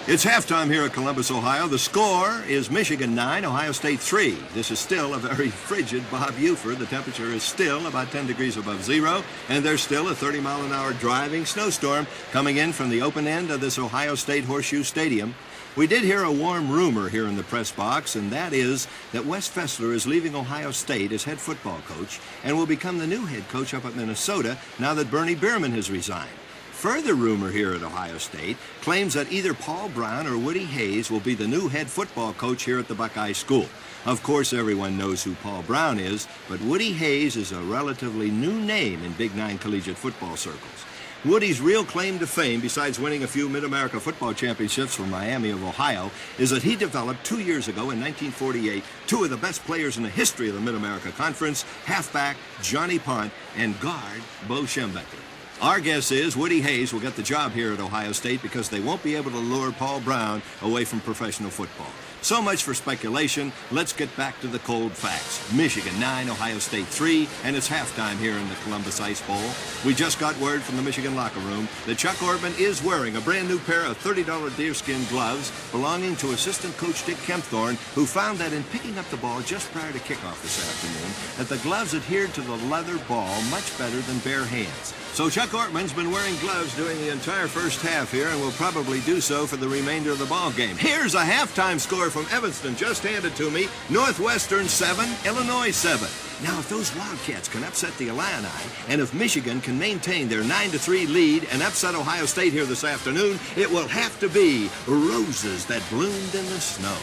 It's halftime here at Columbus, Ohio. The score is Michigan 9, Ohio State 3. This is still a very frigid Bob Buford. The temperature is still about 10 degrees above zero, and there's still a 30-mile-an-hour driving snowstorm coming in from the open end of this Ohio State Horseshoe Stadium. We did hear a warm rumor here in the press box, and that is that Wes Fessler is leaving Ohio State as head football coach and will become the new head coach up at Minnesota now that Bernie Bierman has resigned. Further rumor here at Ohio State claims that either Paul Brown or Woody Hayes will be the new head football coach here at the Buckeye School. Of course, everyone knows who Paul Brown is, but Woody Hayes is a relatively new name in Big Nine collegiate football circles. Woody's real claim to fame, besides winning a few Mid-America football championships for Miami of Ohio, is that he developed 2 years ago in 1948 two of the best players in the history of the Mid-America Conference, halfback Johnny Pont and guard Bo Schembechler. Our guess is Woody Hayes will get the job here at Ohio State because they won't be able to lure Paul Brown away from professional football. So much for speculation. Let's get back to the cold facts. Michigan 9, Ohio State 3, and it's halftime here in the Columbus Ice Bowl. We just got word from the Michigan locker room that Chuck Ortman is wearing a brand new pair of $30 deerskin gloves belonging to assistant coach Dick Kempthorne, who found that in picking up the ball just prior to kickoff this afternoon, that the gloves adhered to the leather ball much better than bare hands. So Chuck Ortman's been wearing gloves during the entire first half here and will probably do so for the remainder of the ball game. Here's a halftime score from Evanston, just handed to me. Northwestern 7, Illinois 7. Now, if those Wildcats can upset the Illini, and if Michigan can maintain their 9-3 lead and upset Ohio State here this afternoon, it will have to be roses that bloomed in the snow.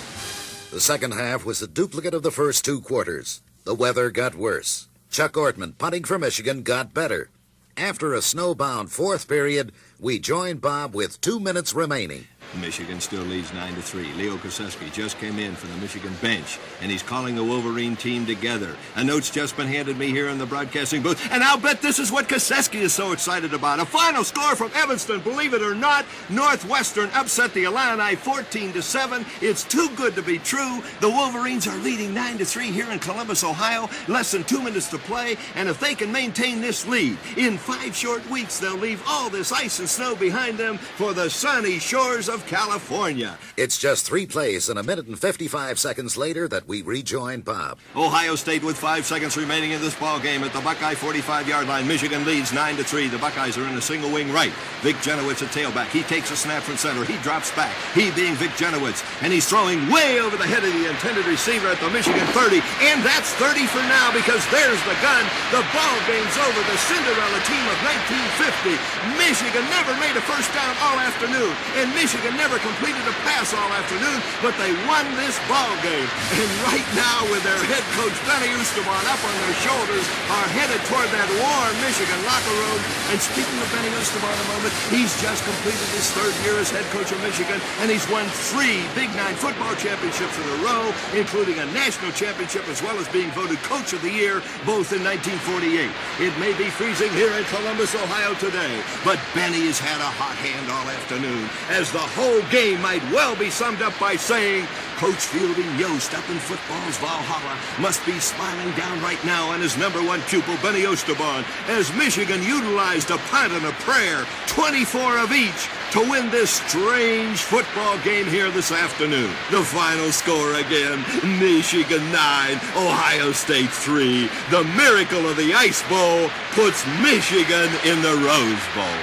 The second half was a duplicate of the first two quarters. The weather got worse. Chuck Ortman, punting for Michigan, got better. After a snowbound fourth period, we joined Bob with 2 minutes remaining. Michigan still leads 9-3. Leo Koseski just came in from the Michigan bench, and he's calling the Wolverine team together. A note's just been handed me here in the broadcasting booth, and I'll bet this is what Koseski is so excited about. A final score from Evanston. Believe it or not, Northwestern upset the Illini 14-7. It's too good to be true. The Wolverines are leading 9-3 here in Columbus, Ohio. Less than 2 minutes to play, and if they can maintain this lead, in 5 short weeks, they'll leave all this ice and snow behind them for the sunny shores of California. It's just 3 plays and 1 minute and 55 seconds later that we rejoin Bob. Ohio State with 5 seconds remaining in this ball game at the Buckeye 45-yard line. Michigan leads 9-3. The Buckeyes are in a single wing right. Vic Jenowitz at tailback. He takes a snap from center. He drops back. He being Vic Jenowitz. And he's throwing way over the head of the intended receiver at the Michigan 30. And that's 30 for now because there's the gun. The ball game's over. The Cinderella team of 1950. Michigan never made a first down all afternoon. And Michigan never completed a pass all afternoon, but they won this ball game. And right now, with their head coach Benny Ustaban up on their shoulders, are headed toward that warm Michigan locker room. And speaking of Benny Ustaban a moment, he's just completed his 3rd year as head coach of Michigan, and he's won 3 Big Nine football championships in a row, including a national championship as well as being voted coach of the year, both in 1948. It may be freezing here in Columbus, Ohio today, but Benny has had a hot hand all afternoon, as the whole game might well be summed up by saying, Coach Fielding Yost up in football's Valhalla must be smiling down right now on his #1 pupil, Benny Ustaban, as Michigan utilized a punt and a prayer, 24 of each, to win this strange football game here this afternoon. The final score again, Michigan 9, Ohio State 3. The miracle of the Ice Bowl puts Michigan in the Rose Bowl.